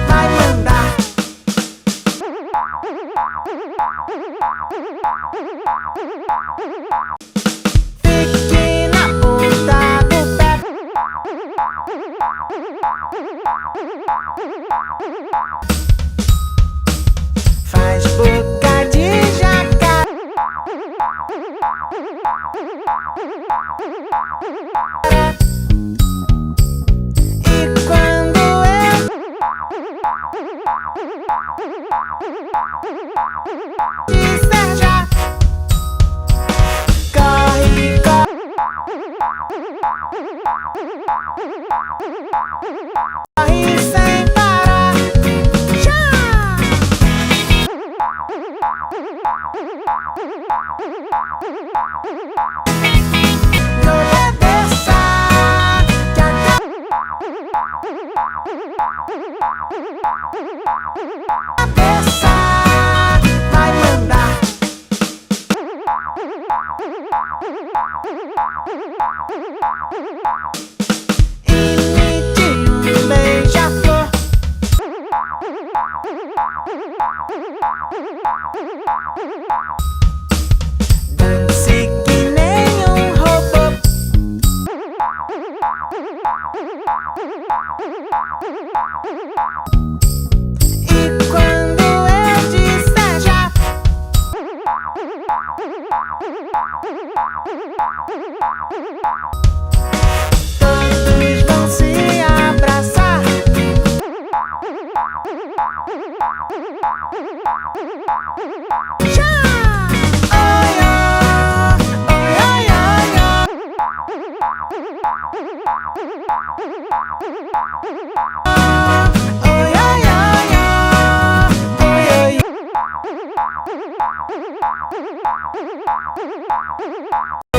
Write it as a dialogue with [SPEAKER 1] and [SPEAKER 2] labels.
[SPEAKER 1] Vai mandar. Fique na ponta do pé. Faz boca de jacaré. E quando eu disser já, corre, corre. Corre sem parar. Já! No cabeça que cabeça vai mandar. Imite beija-flor. Dance que nem robô. E quando eu disser já, todos vão se abraçar. Já! Oi, oi, oi, oi, oi, oi.